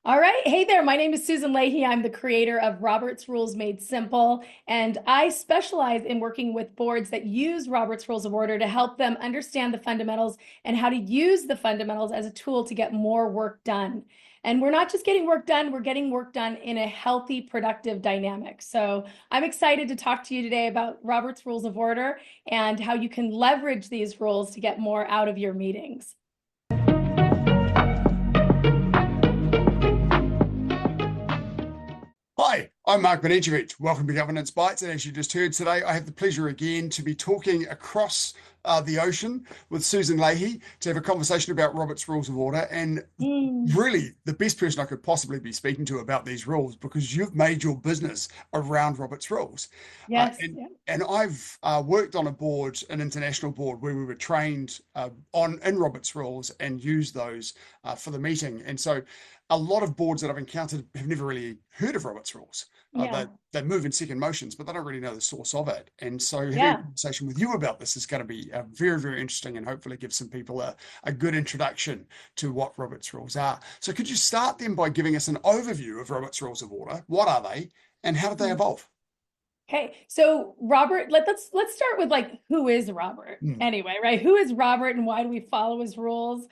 All right. Hey there. My name is Susan Leahy. I'm the creator of Robert's Rules Made Simple, and I specialize in working with boards that use Robert's Rules of Order to help them understand the fundamentals and how to use the fundamentals as a tool to get more work done. And we're not just getting work done, we're getting work done in a healthy, productive dynamic. So I'm excited to talk to you today about Robert's Rules of Order and how you can leverage these rules to get more out of your meetings. Hi, I'm Mark Banicevich. Welcome to Governance Bites. And as you just heard today, I have the pleasure again to be talking across the ocean with Susan Leahy to have a conversation about Robert's Rules of Order. And really, the best person I could possibly be speaking to about these rules because you've made your business around Robert's Rules. Yes. And I've worked on a board, an international board, where we were trained in Robert's Rules and used those for the meeting. And so a lot of boards that I've encountered have never really heard of Robert's Rules. They move in second motions, but they don't really know the source of it. And so having a conversation with you about this is going to be very, very interesting and hopefully give some people a good introduction to what Robert's Rules are. So could you start then by giving us an overview of Robert's Rules of Order? What are they and how did they evolve? Okay, so Robert, let's start with like who is Robert anyway, right? Who is Robert and why do we follow his rules?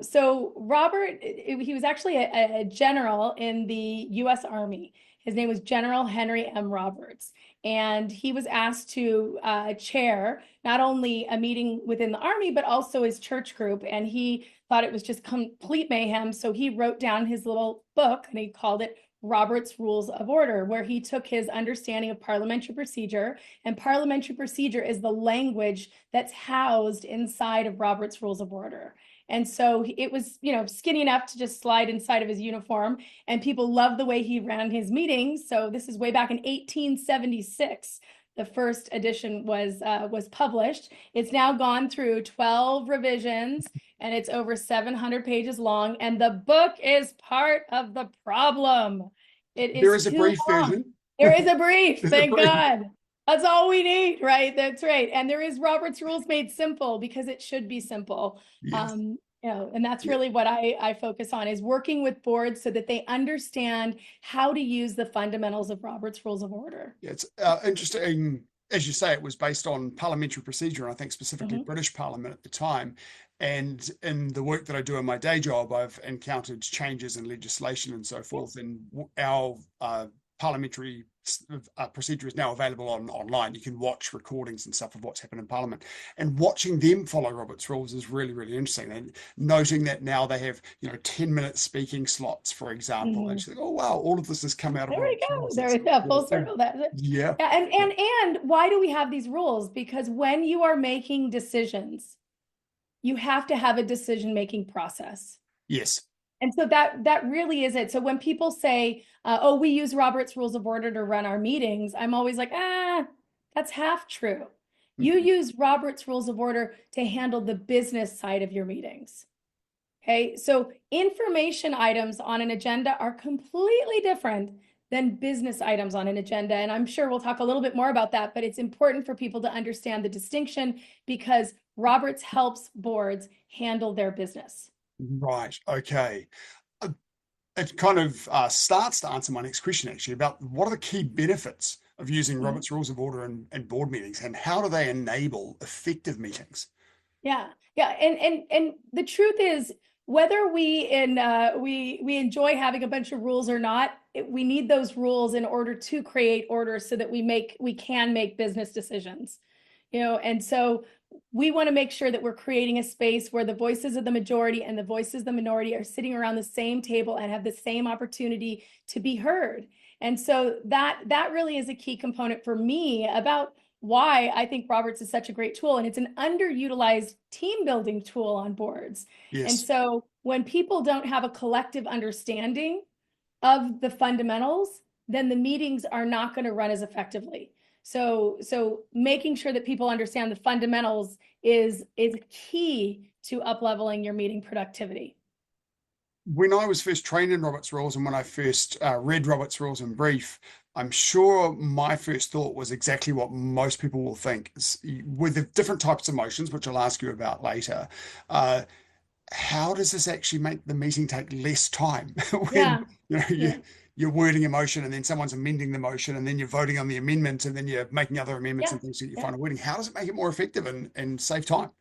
So Robert, he was actually a general in the U.S. Army. His name was General Henry M. Roberts, and he was asked to chair not only a meeting within the Army, but also his church group. And he thought it was just complete mayhem. So he wrote down his little book and he called it Robert's Rules of Order, where he took his understanding of parliamentary procedure, and parliamentary procedure is the language that's housed inside of Robert's Rules of Order. And so it was, skinny enough to just slide inside of his uniform, and people loved the way he ran his meetings. So this is way back in 1876. The first edition was published. It's now gone through 12 revisions, and it's over 700 pages long. And the book is part of the problem. There is a brief version. There is a brief, thank God. That's all we need, right? That's right. And there is Robert's Rules Made Simple because it should be simple. Yes. And that's really what I focus on, is working with boards so that they understand how to use the fundamentals of Robert's Rules of Order. Yeah, it's interesting. As you say, it was based on parliamentary procedure, and I think specifically British Parliament at the time. And in the work that I do in my day job, I've encountered changes in legislation and so forth. And our parliamentary procedure is now available online. You can watch recordings and stuff of what's happened in Parliament, and watching them follow Robert's Rules is really, really interesting. And noting that now they have 10-minute speaking slots, for example, and you think, oh wow, all of this has come out of There we go. Rules. There we go. Full circle. That's it. Yeah. And why do we have these rules? Because when you are making decisions, you have to have a decision-making process. Yes. And so that really is it. So when people say, oh, we use Robert's Rules of Order to run our meetings, I'm always like, that's half true. You use Robert's Rules of Order to handle the business side of your meetings. Okay, so information items on an agenda are completely different than business items on an agenda. And I'm sure we'll talk a little bit more about that, but it's important for people to understand the distinction because Roberts helps boards handle their business. Right. Okay. It kind of starts to answer my next question, actually, about what are the key benefits of using Robert's Rules of Order in board meetings, and how do they enable effective meetings? Yeah. And the truth is, whether we enjoy having a bunch of rules or not, we need those rules in order to create order so that we can make business decisions. And so we want to make sure that we're creating a space where the voices of the majority and the voices of the minority are sitting around the same table and have the same opportunity to be heard. And so that really is a key component for me about why I think Roberts is such a great tool. And it's an underutilized team building tool on boards. Yes. And so when people don't have a collective understanding of the fundamentals, then the meetings are not going to run as effectively. So making sure that people understand the fundamentals is key to up-leveling your meeting productivity. When I was first trained in Robert's Rules and when I first read Robert's Rules in brief, I'm sure my first thought was exactly what most people will think, with the different types of motions, which I'll ask you about later. how does this actually make the meeting take less time when Yeah. you Yeah. you're wording a motion and then someone's amending the motion and then you're voting on the amendment and then you're making other amendments Yeah. and things that you Yeah. find wording? How does it make it more effective and save time?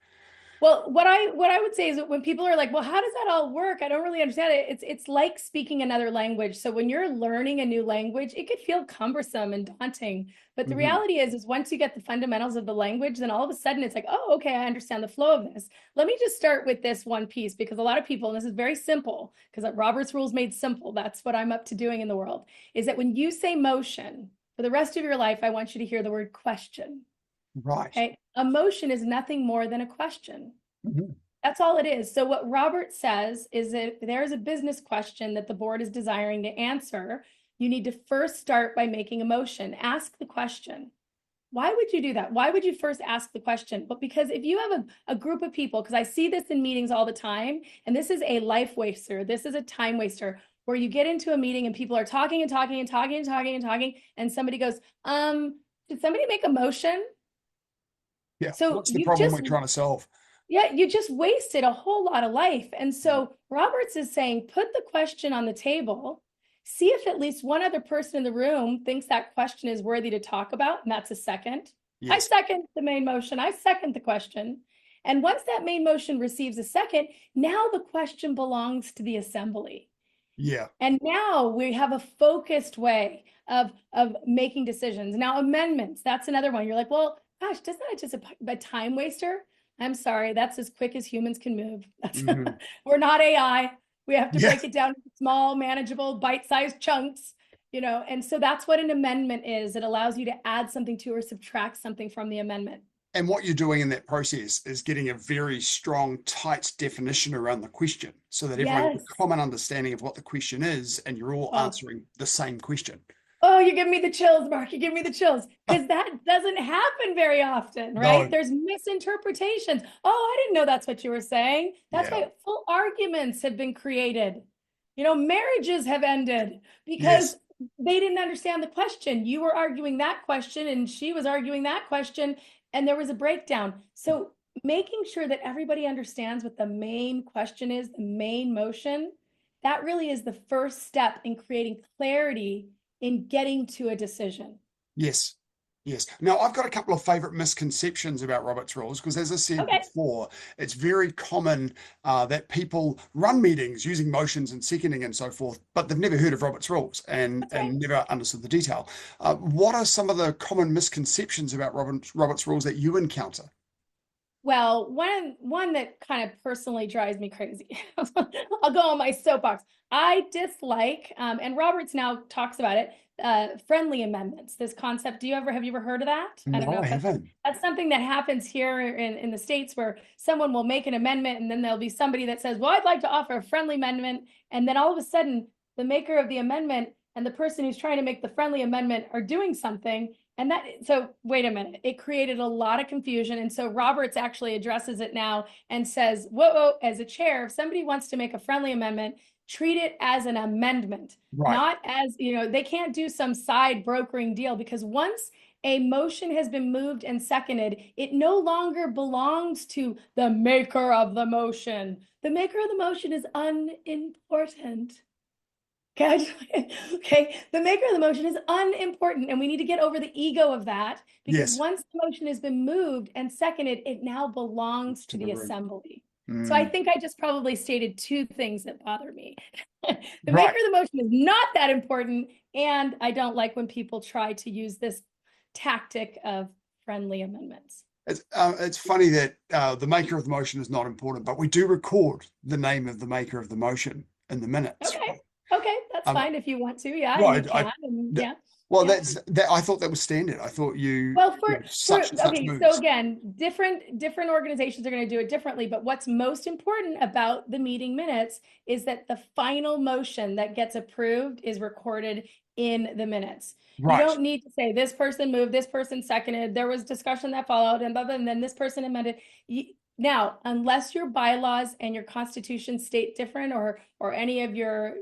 Well, what I would say is that when people are like, "Well, how does that all work?" I don't really understand it. It's like speaking another language. So when you're learning a new language, it could feel cumbersome and daunting. But the Hmm. reality is once you get the fundamentals of the language, then all of a sudden it's like, "Oh, okay, I understand the flow of this. Let me just start with this one piece," because a lot of people, and this is very simple, because Robert's rules made simple. That's what I'm up to doing in the world, is that when you say motion, for the rest of your life, I want you to hear the word question. Right. Okay. A motion is nothing more than a question. Mhm. That's all it is. So what Robert says is that if there's a business question that the board is desiring to answer, you need to first start by making a motion. Ask the question. Why would you do that? Why would you first ask the question? But because if you have a group of people, because I see this in meetings all the time, and this is a life waster, this is a time waster, where you get into a meeting and people are talking and talking and talking and talking and talking, and somebody goes, did somebody make a motion? Yeah. So What's the you've problem just we're trying to solve? yeah, you just wasted a whole lot of life. And Mm. so Roberts is saying, put the question on the table, see if at least one other person in the room thinks that question is worthy to talk about. And that's a second. I Yes. second the main motion. I second the question. And once that main motion receives a second, now the question belongs to the assembly. Yeah. And now we have a focused way of making decisions. Now, amendments, that's another one. You're like, well, gosh, doesn't that just a time waster? I'm sorry, that's as quick as humans can move. Hmm. We're not AI. We have to Yeah. break it down into small, manageable, bite-sized chunks, and so that's what an amendment is. It allows you to add something to or subtract something from the amendment. And what you're doing in that process is getting a very strong, tight definition around the question so that everyone has a Yes. common understanding of what the question is and you're all Oh, answering the same question. Oh, you give me the chills, Mark. You give me the chills because that doesn't happen very often, right? No. There's misinterpretations. Oh, I didn't know that's what you were saying. That's Yeah. why full arguments have been created. Marriages have ended because Yes. they didn't understand the question. You were arguing that question and she was arguing that question, and there was a breakdown. So, making sure that everybody understands what the main question is, the main motion, that really is the first step in creating clarity in getting to a decision. Yes. Yes. Now, I've got a couple of favorite misconceptions about Robert's rules because, as I said Okay. before, it's very common that people run meetings using motions and seconding and so forth, but they've never heard of Robert's rules and, That's right. and never understood the detail. What are some of the common misconceptions about Robert's rules that you encounter? Well, one that kind of personally drives me crazy. I'll go on my soapbox. I dislike, and Roberts now talks about it, friendly amendments. This concept. Have you ever heard of that? I don't No, know I if haven't. that's something that happens here in the States where someone will make an amendment and then there'll be somebody that says, well, I'd like to offer a friendly amendment. And then all of a sudden, the maker of the amendment and the person who's trying to make the friendly amendment are doing something. So wait a minute, it created a lot of confusion. And so Roberts actually addresses it now and says, whoa, as a chair, if somebody wants to make a friendly amendment, treat it as an amendment, Right. not as, they can't do some side brokering deal because once a motion has been moved and seconded, it no longer belongs to the maker of the motion. The maker of the motion is unimportant. Okay, the maker of the motion is unimportant, and we need to get over the ego of that because Yes. once the motion has been moved and seconded, it now belongs To to the the room. assembly. So I Mm. think I just probably stated two things that bother me. The maker Right. of the motion is not that important, and I don't like when people try to use this tactic of friendly amendments. It's funny that the maker of the motion is not important, but we do record the name of the maker of the motion in the minutes. Okay, okay, that's Um, fine if you want to. Yeah, well, and you can, and th- yeah, well, yeah. that's that. I thought that was standard. I thought Well, such and such okay, so moves. again, different organizations are going to do it differently, but what's most important about the meeting minutes is that the final motion that gets approved is recorded in the minutes. You Right. don't need to say this person moved, this person seconded, there was discussion that followed, and blah, blah, and then this person amended. Now, unless your bylaws and your constitution state different, or any of your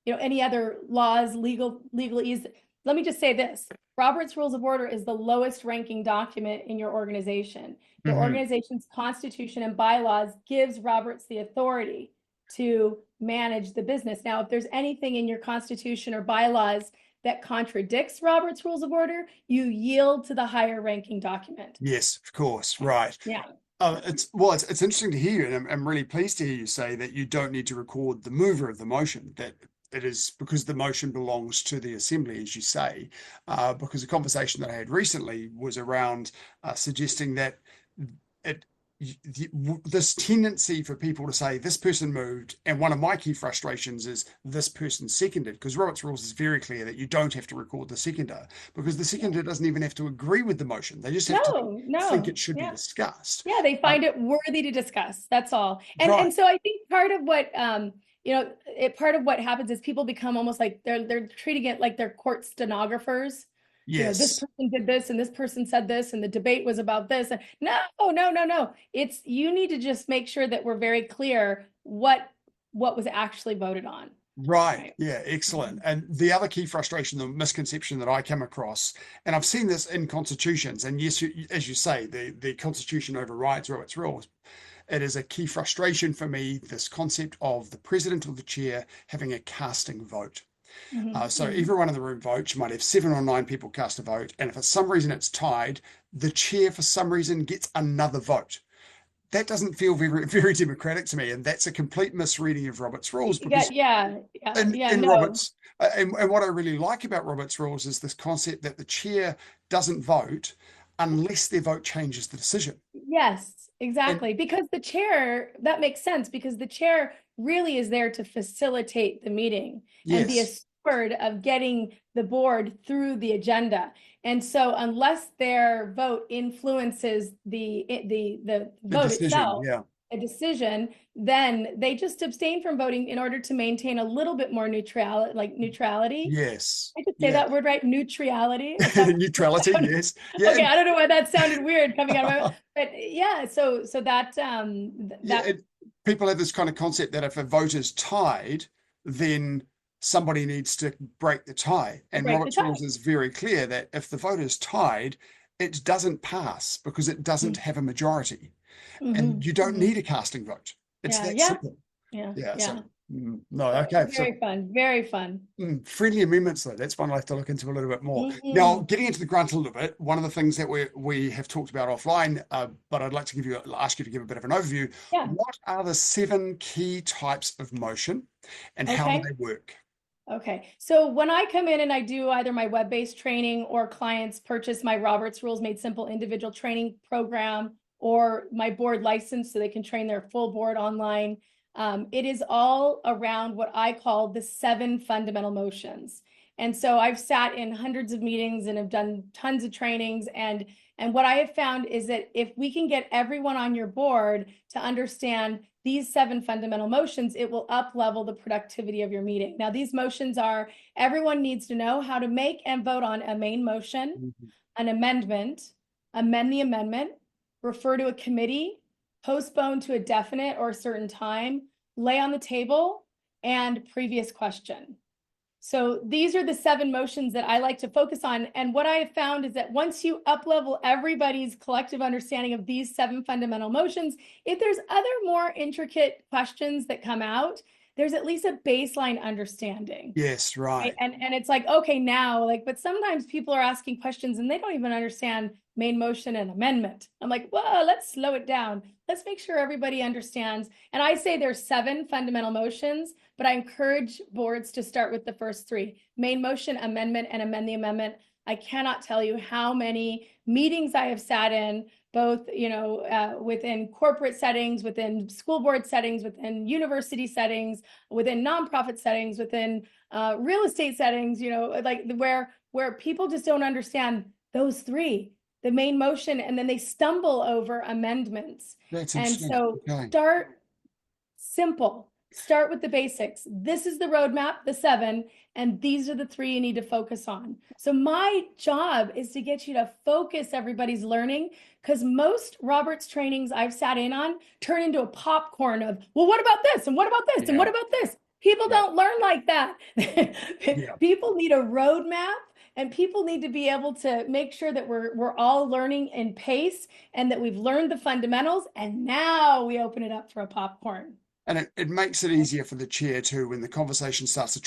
any other laws, legalese, let me just say this. Robert's Rules of Order is the lowest ranking document in your organization. Your Hmm. organization's constitution and bylaws gives Roberts the authority to manage the business. Now, if there's anything in your constitution or bylaws that contradicts Robert's Rules of Order, you yield to the higher ranking document. Yes, of course. Right. Yeah. It's interesting to hear you, and I'm really pleased to hear you say that you don't need to record the mover of the motion, that it is because the motion belongs to the assembly, as you say. Because a conversation that I had recently was around suggesting that it this tendency for people to say this person moved, and one of my key frustrations is this person seconded, because Robert's Rules is very clear that you don't have to record the seconder, because the seconder doesn't even have to agree with the motion. They just have to think it should be Yeah. discussed. Yeah, they find it worthy to discuss. That's all. And Right. so I think part of what part of what happens is people become almost like they're treating it like they're court stenographers. This Yes. person did this and this person said this and the debate was about this. And no. It's you need to just make sure that we're very clear what was actually voted on. Right. Yeah. Excellent. And the other key frustration, the misconception that I come across, and I've seen this in constitutions, and yes, as you say, the Constitution overrides Robert's Rules. It is a key frustration for me, this concept of the president or the chair having a casting vote. So everyone in the room votes. You might have 7 or 9 people cast a vote, and if for some reason it's tied, the chair for some reason gets another vote. That doesn't feel very, very democratic to me, and that's a complete misreading of Robert's Rules. Because in No. Roberts, and what I really like about Robert's Rules is this concept that the chair doesn't vote unless their vote changes the decision. Yes, And exactly. Because the chair, that makes sense because the chair really is there to facilitate the meeting and be a yes, steward of getting the board through the agenda. And so unless their vote influences the the vote decision. itself, Yeah. a decision, then they just abstain from voting in order to maintain a little bit more neutrality. Yes. I just say Yeah. that word right, neutrality. Is that Neutrality. Yes. Yeah. okay, I don't know why that sounded weird coming out of my mouth, but yeah, so that Yeah, people have this kind of concept that if a vote is tied, then somebody needs to break the tie. And break the Robert's tie. Rules is very clear that if the vote is tied, it doesn't pass because it doesn't have a majority. And you don't need a casting vote. It's that simple. Yeah. So, no, okay. So, Very fun, very fun. friendly amendments, though, that's one I'll have to look into a little bit more. Now, getting into the grunt a little bit, one of the things that we have talked about offline, but I'd like to ask you to give a bit of an overview. Yeah. What are the 7 key types of motion, and how do they work? Okay, so when I come in and I do either my web-based training or clients purchase my Robert's Rules Made Simple individual training program or my board license so they can train their full board online, it is all around what I call the 7 fundamental motions. And so I've sat in hundreds of meetings and have done tons of trainings. And what I have found is that if we can get everyone on your board to understand these 7 fundamental motions, it will up level the productivity of your meeting. Now, these motions are, everyone needs to know how to make and vote on a main motion, an amendment, amend the amendment, refer to a committee, postpone to a definite or a certain time, lay on the table, and previous question. So these are the 7 motions that I like to focus on. And what I have found is that once you up-level everybody's collective understanding of these 7 fundamental motions, if there's other more intricate questions that come out, there's at least a baseline understanding. Yes, right. And it's like, okay, now, but sometimes people are asking questions and they don't even understand main motion and amendment. I'm like, whoa, let's slow it down. Let's make sure everybody understands. And I say there's 7 fundamental motions, but I encourage boards to start with the first 3: main motion, amendment, and amend the amendment. I cannot tell you how many meetings I have sat in, both within corporate settings, within school board settings, within university settings, within nonprofit settings, within real estate settings, where people just don't understand those 3, the main motion, and then they stumble over amendments. That's and interesting. so Okay. Start simple. Start with the basics. This is the roadmap, the 7, and these are the 3 you need to focus on. So my job is to get you to focus everybody's learning, because most Roberts trainings I've sat in on turn into a popcorn of, well, what about this? And what about this? And what about this? People don't learn like that. People need a roadmap and people need to be able to make sure that we're all learning in pace and that we've learned the fundamentals, and now we open it up for a popcorn. And it makes it easier for the chair too when the conversation starts to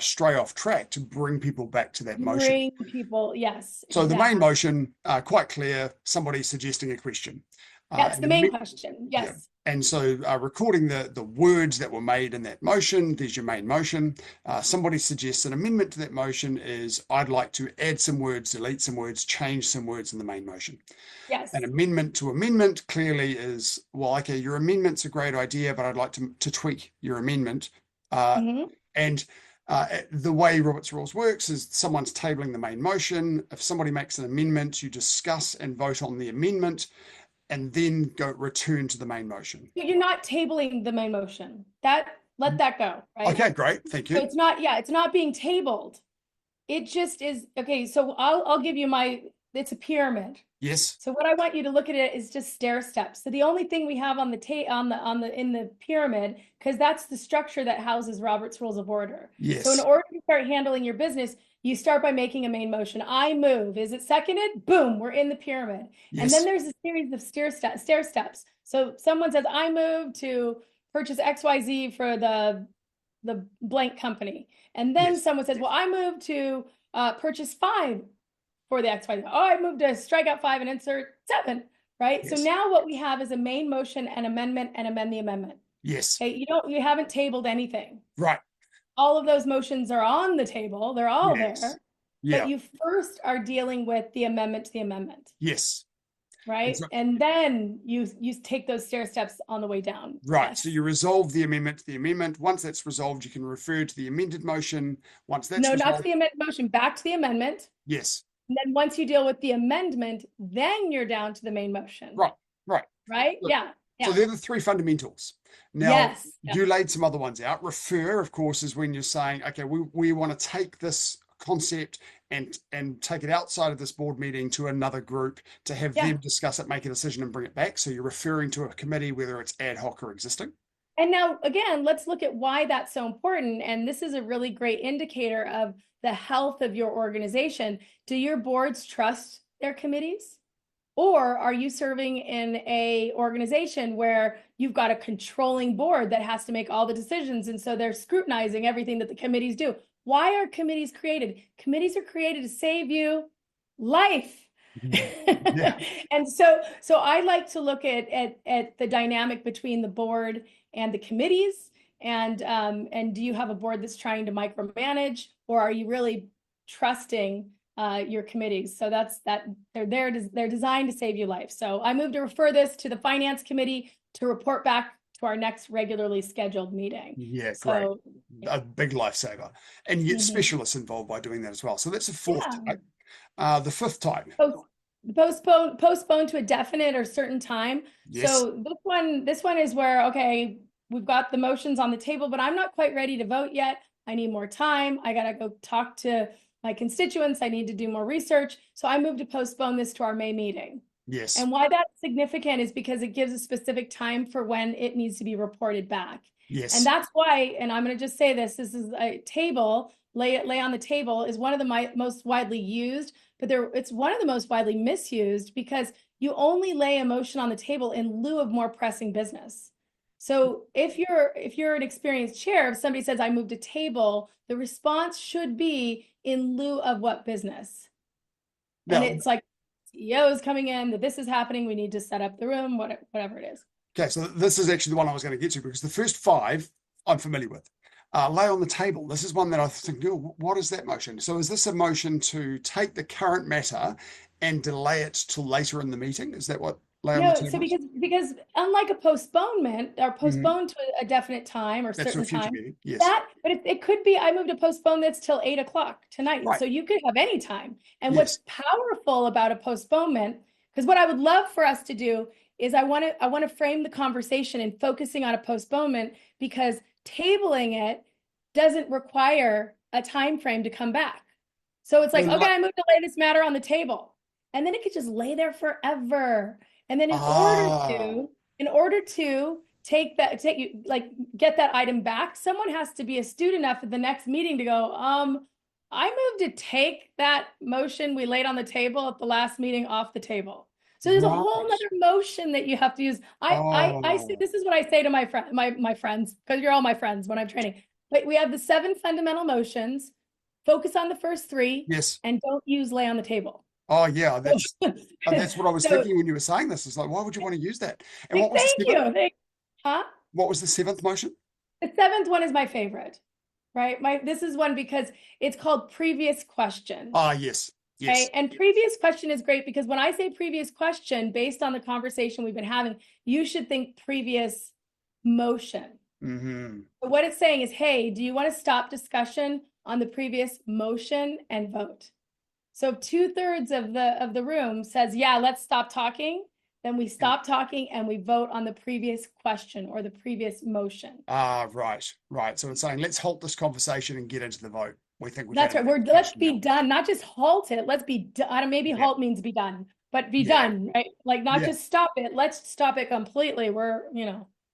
stray off track to bring people back to that motion. Bring people, yes, So the main exactly. motion, quite clear, somebody suggesting a question. That's the And main question. yeah. Yes. And so recording the words that were made in that motion, there's your main motion. Somebody suggests an amendment to that motion is, I'd like to add some words, delete some words, change some words in the main motion. Yes. An amendment to amendment clearly is, well, okay, your amendment's a great idea, but I'd like to tweak your amendment. Mhm. And the way Robert's Rules works is someone's tabling the main motion. If somebody makes an amendment, you discuss and vote on the amendment and then go return to the main motion. You're not tabling the main motion. Let that go, right? Okay, great. Thank So you. it's not, yeah, it's not being tabled. It just is, okay, so I'll give you it's a pyramid. Yes. So what I want you to look at it is just stair steps. So the only thing we have on in the pyramid, because that's the structure that houses Robert's Rules of Order. Yes. So in order to start handling your business, you start by making a main motion. I move. Is it seconded? Boom, we're in the pyramid. Yes. And then there's a series of stair steps. So someone says, I move to purchase XYZ for the blank company. And then someone says, well, I move to purchase 5 for the XYZ. Oh, I moved to strike out 5 and insert 7, right? Yes. So now what we have is a main motion, an amendment, and amend the amendment. Yes. Okay, you haven't tabled anything. Right. All of those motions are on the table. They're all there. Yeah. But you first are dealing with the amendment to the amendment. Yes. Right. And then you take those stair steps on the way down. Right. Yes. So you resolve the amendment to the amendment. Once that's resolved, you can refer to the amended motion. Once that's resolved, not to the amended motion, back to the amendment. Yes. And then once you deal with the amendment, then you're down to the main motion. Right. Right. Right. Look, yeah. So they're the 3 fundamentals. Now, you laid some other ones out. Refer, of course, is when you're saying, okay, we want to take this concept and take it outside of this board meeting to another group to have them discuss it, make a decision, and bring it back. So you're referring to a committee, whether it's ad hoc or existing. And now, again, let's look at why that's so important. And this is a really great indicator of the health of your organization. Do your boards trust their committees? Or are you serving in a organization where you've got a controlling board that has to make all the decisions, and so they're scrutinizing everything that the committees do? Why are committees created? Committees are created to save you life. Yeah. And so I like to look at the dynamic between the board and the committees. And do you have a board that's trying to micromanage, or are you really trusting your committees? So they're designed to save you life. So I move to refer this to the finance committee to report back to our next regularly scheduled meeting. Yeah, great. A big lifesaver. And you get specialists involved by doing that as well. So that's a 4th type. The 5th type. Postpone to a definite or certain time. Yes. So this one is where, okay, we've got the motions on the table, but I'm not quite ready to vote yet. I need more time. I got to go talk to my constituents. I need to do more research. So I move to postpone this to our May meeting. Yes. And why that's significant is because it gives a specific time for when it needs to be reported back. Yes. And that's why, and I'm going to just say this is a table, lay on the table, is one of the most widely used, but it's one of the most widely misused, because you only lay a motion on the table in lieu of more pressing business. So if you're an experienced chair, if somebody says, I moved a table, the response should be in lieu of what business? No. And it's like, CEO is coming in, that this is happening, we need to set up the room, whatever it is. Okay, so this is actually the one I was going to get to, because the first 5 I'm familiar with. Lay on the table. This is one that I think, oh, what is that motion? So is this a motion to take the current matter and delay it till later in the meeting? Is that what lay on the table? So because unlike a postponement, or postpone to a definite time or certain time, yes. But it could be, I moved to postpone this till 8 o'clock tonight. Right. So you could have any time. And what's powerful about a postponement, because what I would love for us to do is I want to frame the conversation and focusing on a postponement, because tabling it doesn't require a time frame to come back. So it's like, okay, I moved to lay this matter on the table, and then it could just lay there forever. And then in order to get that item back, someone has to be astute enough at the next meeting to go, I move to take that motion we laid on the table at the last meeting off the table. So there's a whole Right. other motion that you have to use. I say, Oh, this is what I say to my friends, because you're all my friends when I'm training. But we have the 7 fundamental motions. Focus on the first 3 yes. and don't use lay on the table. Oh, yeah. That's what I was So thinking when you were saying this. It's like, why would you want to use that? And thank what was the seventh? you. Huh? What was the seventh motion? The 7th one is my favorite, right? This is one because it's called previous question. Ah, yes. Right. Yes. And previous question is great because when I say previous question, based on the conversation we've been having, you should think previous motion. Mm-hmm. But what it's saying is, hey, do you want to stop discussion on the previous motion and vote? So 2/3 of the room says, yeah, let's stop talking. Then we stop talking and we vote on the previous question or the previous motion. Ah, right, right. So it's saying, let's halt this conversation and get into the vote. We think we've That's had right. enough Let's discussion be now. done. Not just halt it. Let's be done. Maybe Yeah, halt means be done, but be yeah, done, right? Like not yeah, just stop it. Let's stop it completely.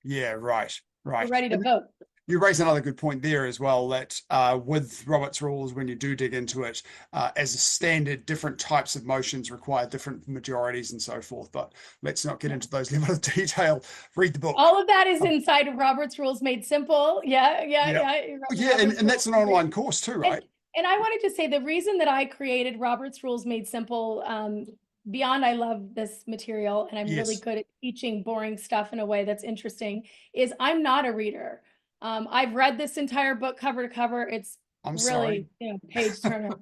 yeah, right, We're right. ready to And vote. you raise another good point there as well, that with Robert's rules, when you do dig into it, as a standard, different types of motions require different majorities and so forth. But let's not get Yeah. into those level of detail. Read the book. All of that is Um, inside of Robert's Rules Made Simple. Yeah, yeah, yeah, yeah. yeah, Robert's and Rules that's an Made Simple. online course too, And right? and I wanted to say the reason that I created Robert's Rules Made Simple, beyond I love this material and I'm really Yes. good at teaching boring stuff in a way that's interesting, is I'm not a reader. I've read this entire book cover to cover. It's I'm sorry. really, page turner.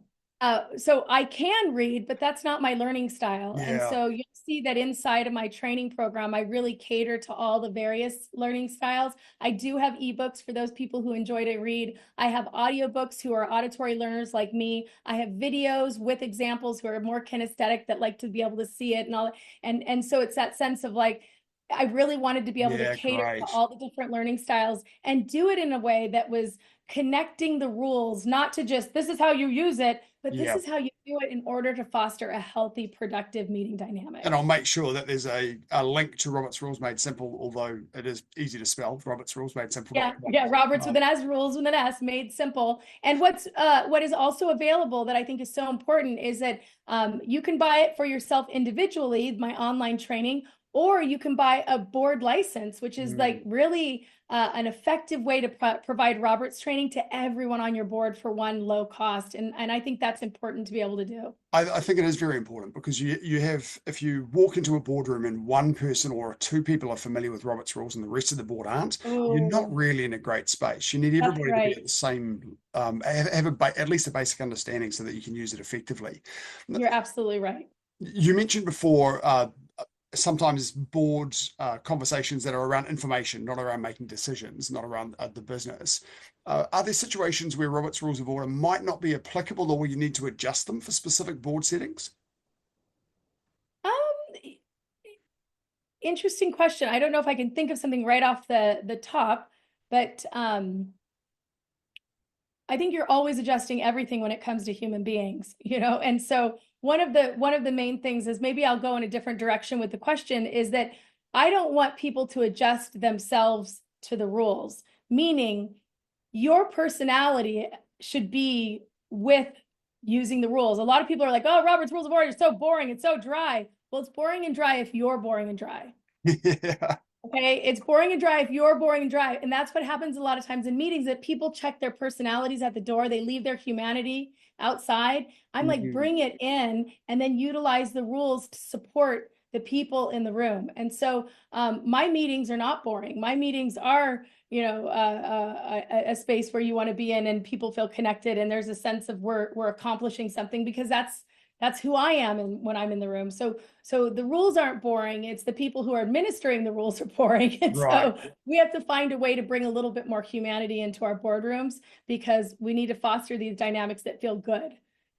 So I can read, but that's not my learning style. And Yeah. so you'll see that inside of my training program, I really cater to all the various learning styles. I do have ebooks for those people who enjoy to read. I have audiobooks who are auditory learners like me. I have videos with examples who are more kinesthetic that like to be able to see it and all. And so it's that sense of like, I really wanted to be able to Yeah, cater to great. all the different learning styles and do it in a way that was connecting the rules, not to just, this is how you use it, but this Yeah. is how you do it in order to foster a healthy, productive meeting And I'll dynamic. make sure that there's a link to Robert's Rules Made Simple, although it is easy to spell, Robert's Rules Made Yeah, Simple.com. yeah, Roberts with an S, rules with an S, made simple. And what is also available that I think is so important is that you can buy it for yourself individually, my online training, or you can buy a board license, which is like really an effective way to provide Roberts training to everyone on your board for one low cost. And I think that's important to be able to do. I think it is very important because you have, if you walk into a boardroom and one person or two people are familiar with Robert's rules and the rest of the board aren't, you're not Oh, really in a great space. You need that's everybody to be right. at the same, at least a basic understanding so that you can use it effectively. You're absolutely right. You mentioned before sometimes board conversations that are around information, not around making decisions, not around the business. Are there situations where Robert's Rules of Order might not be applicable or where you need to adjust them for specific board settings? Um, Interesting question. I don't know if I can think of something right off the top, but I think you're always adjusting everything when it comes to human beings, And so one of the main things is, maybe I'll go in a different direction with the question, is that I don't want people to adjust themselves to the rules, meaning your personality should be with using the rules. A lot of people are like, oh, Robert's Rules of Order is so boring, it's so dry. Well, it's boring and dry if you're boring and dry. Yeah. Okay, it's boring and dry if you're boring and dry. And that's what happens a lot of times in meetings, that people check their personalities at the door. They leave their humanity outside. I'm like, Mhm. bring it in and then utilize the rules to support the people in the room. And so my meetings are not boring. My meetings are, a space where you want to be in and people feel connected. And there's a sense of we're accomplishing something, because that's who I am when I'm in the room. So the rules aren't boring. It's the people who are administering the rules are boring. And Right. so we have to find a way to bring a little bit more humanity into our boardrooms, because we need to foster these dynamics that feel good.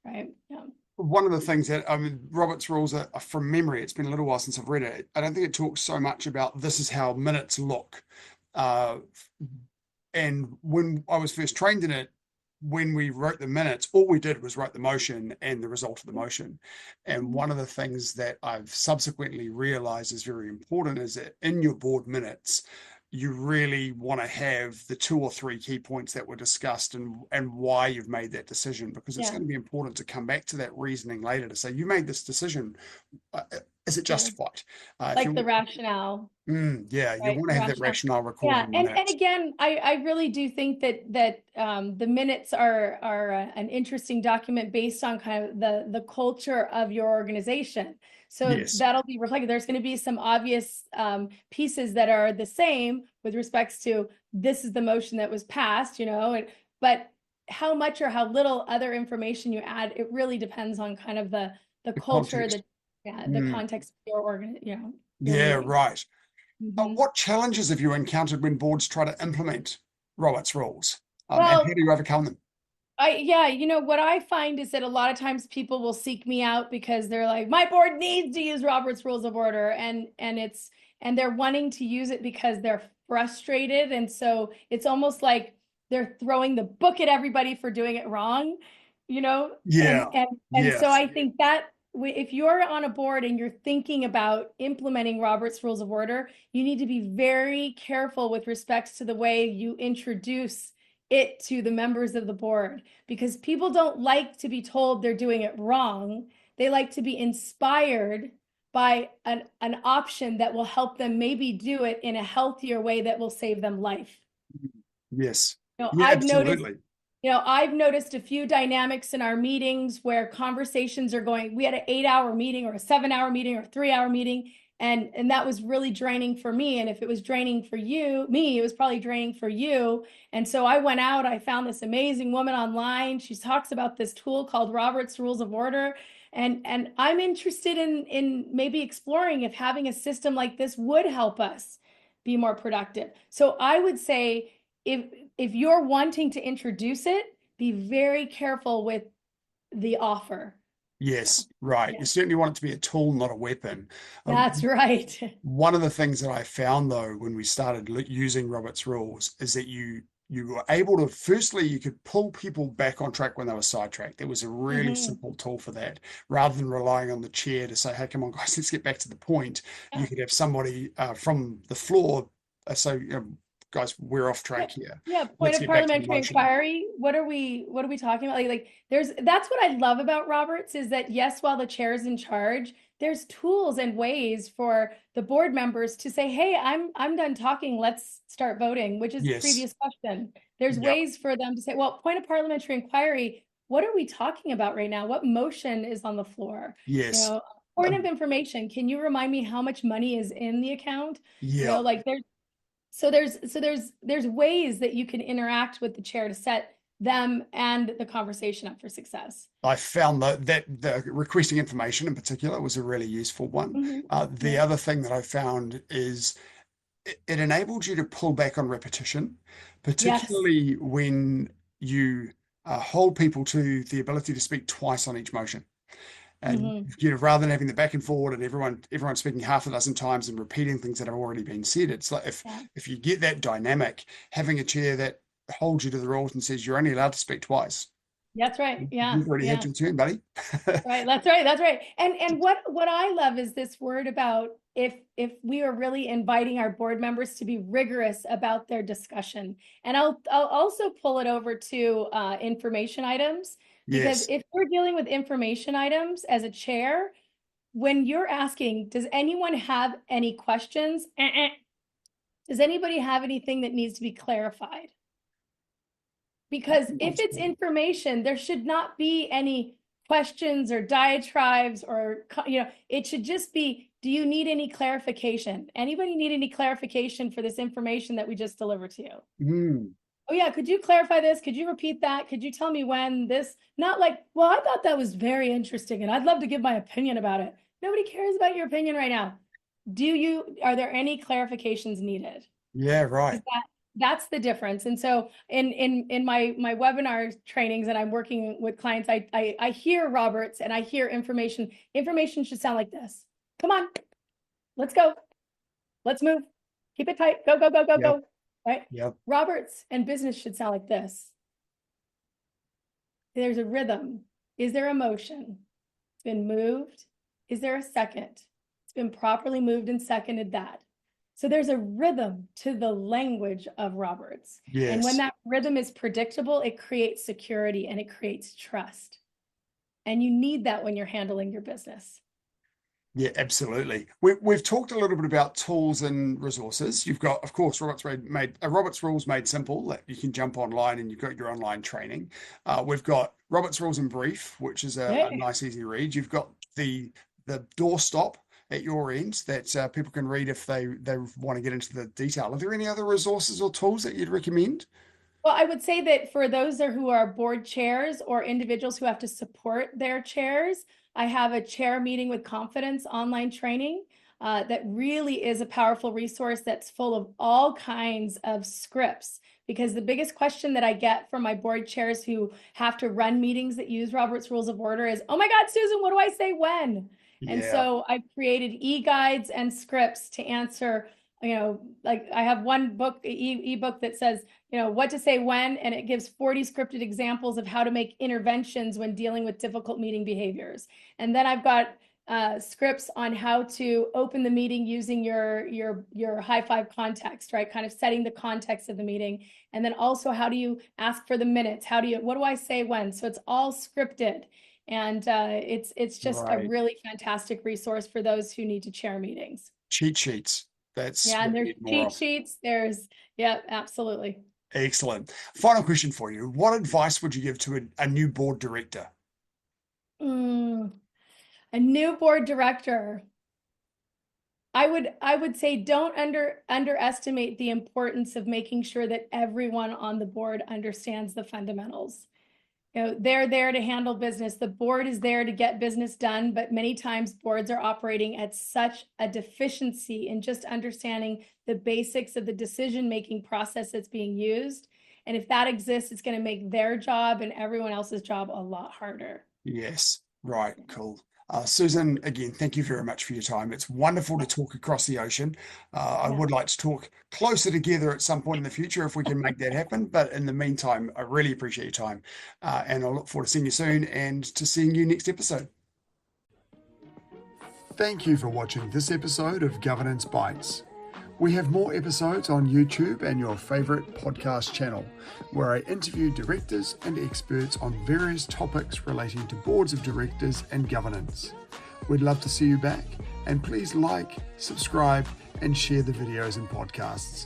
Right. Yeah. One of the things that, I mean, Robert's rules are from memory. It's been a little while since I've read it. I don't think it talks so much about this is how minutes look. Uh, and when I was first trained in it, when we wrote the minutes, all we did was write the motion and the result of the motion. And one of the things that I've subsequently realized is very important is that in your board minutes, you really want to have the 2 or 3 key points that were discussed and why you've made that decision, because it's Yeah, going to be important to come back to that reasoning later to say, you made this decision. Is it sure. justified? If Like the you, rationale. yeah, you Right, want the to have that rationale. rationale recorded Yeah, in the and minutes. again, I really do think that the minutes are an interesting document based on kind of the culture of your organization. So Yes, that'll be reflected. There's going to be some obvious pieces that are the same with respects to this is the motion that was passed, but how much or how little other information you add, it really depends on kind of the the culture, context. the Mm, context of your your yeah, meeting. right. Mhm. What challenges have you encountered when boards try to implement Robert's rules? And how Well, do you overcome them? yeah, what I find is that a lot of times people will seek me out because they're like, my board needs to use Robert's Rules of Order, and they're wanting to use it because they're frustrated, and so it's almost like they're throwing the book at everybody for doing it wrong, Yeah, and yeah, so I think that if you're on a board and you're thinking about implementing Robert's Rules of Order, you need to be very careful with respects to the way you introduce it to the members of the board, because people don't like to be told they're doing it wrong. They like to be inspired by an option that will help them maybe do it in a healthier way that will save them life. yes, You know, yeah, I've noticed absolutely. I've noticed a few dynamics in our meetings where conversations are going, we had an 8-hour meeting or a 7-hour meeting or a 3-hour meeting. And that was really draining for me. And if it was draining for me, it was probably draining for you. And so I went out, I found this amazing woman online. She talks about this tool called Robert's Rules of Order. And I'm interested in maybe exploring if having a system like this would help us be more productive. So I would say if if you're wanting to introduce it, be very careful with the offer. Yes, right. You Yeah, certainly want it to be a tool, not a weapon. that's right. One of the things that I found though when we started using Robert's rules is that you were able to, firstly, you could pull people back on track when they were sidetracked. There was a really Mhm. simple tool for that. Rather than relying on the chair to say, hey, come on, guys, let's get back to the point. You Yeah. could have somebody from the floor say, guys, we're off Yeah, track here. yeah. Point Let's of get back to the parliamentary motion. inquiry. What are we talking about? Like that's what I love about Roberts is that yes, while the chair is in charge, there's tools and ways for the board members to say, hey, I'm done talking. Let's start voting, which is the Yes. previous question. There's Yep. ways for them to say, well, point of parliamentary inquiry, what are we talking about right now? What motion is on the floor? You Yes. know, point of Um, information. Can you remind me how much money is in the account? yeah. Like there's ways that you can interact with the chair to set them and the conversation up for success. I found that the requesting information in particular was a really useful one. The Yeah. other thing that I found is it enabled you to pull back on repetition, Yes. particularly when you hold people to the ability to speak twice on each motion. And Hmm. rather than having the back and forward and everyone speaking half a dozen times and repeating things that have already been said, it's like Yeah. if you get that dynamic, having a chair that holds you to the rules and says you're only allowed to speak twice. That's right. Yeah. You've already had Yeah. your turn, buddy. Right. That's right. That's right. And what I love is this word about if we are really inviting our board members to be rigorous about their discussion. And I'll also pull it over to information items, because Yes. if we're dealing with information items as a chair, when you're asking, does anyone have any questions? Does anybody have anything that needs to be clarified? Because if it's information, there should not be any questions or diatribes or, it should just be, do you need any clarification? Anybody need any clarification for this information that we just delivered to you? Mm, Oh yeah, could you clarify this? Could you repeat that? Could you tell me when this? Not like, well, I thought that was very interesting and I'd love to give my opinion about it. Nobody cares about your opinion right now. Are there any clarifications needed? yeah, right. Is that's the difference. And so in my webinar trainings and I'm working with clients, I hear Roberts and I hear information. Information should sound like this. Come on, let's go. Let's move. Keep it tight. Go, go, go, go, Yep. go. Right? Yep. Roberts and business should sound like this. There's a rhythm. Is there a motion? It's been moved. Is there a second? It's been properly moved and seconded that. So there's a rhythm to the language of Roberts. And when Yes. that rhythm is predictable, it creates security and it creates trust. And you need that when you're handling your business. Yeah, absolutely. We've talked a little bit about tools and resources. You've got, of course, Roberts Rules Made Simple that you can jump online and you've got your online training. We've got Roberts Rules in Brief, which is a nice, easy read. You've got the doorstop at your end that people can read if they want to get into the detail. Are there any other resources or tools that you'd recommend? Well, I would say that for those who are board chairs or individuals who have to support their chairs, I have a chair meeting with confidence online training that really is a powerful resource that's full of all kinds of scripts. Because the biggest question that I get from my board chairs who have to run meetings that use Robert's Rules of Order is, oh my God, Susan, what do I say when? And Yeah, so I've created e-guides and scripts to answer, like I have one book, ebook that says, what to say when, and it gives 40 scripted examples of how to make interventions when dealing with difficult meeting behaviors. And then I've got scripts on how to open the meeting using your high five context, right? Kind of setting the context of the meeting. And then also, how do you ask for the minutes? What do I say when? So it's all scripted. And it's just a right. really fantastic resource for those who need to chair meetings. Cheat sheets. That's Yeah, what and we there's need more cheat of. sheets. Yeah, absolutely. Excellent. Final question for you. What advice would you give to a new board director? Mm, a new board director. I would say don't underestimate the importance of making sure that everyone on the board understands the fundamentals. They're there to handle business. The board is there to get business done, but many times boards are operating at such a deficiency in just understanding the basics of the decision-making process that's being used. And if that exists, it's going to make their job and everyone else's job a lot harder. Yes, right, cool. Susan, again, thank you very much for your time. It's wonderful to talk across the ocean. I Yeah. would like to talk closer together at some point in the future if we can make that happen. But in the meantime, I really appreciate your time. And I look forward to seeing you soon and to seeing you next episode. Thank you for watching this episode of Governance Bites. We have more episodes on YouTube and your favorite podcast channel, where I interview directors and experts on various topics relating to boards of directors and governance. We'd love to see you back, and please like, subscribe, and share the videos and podcasts.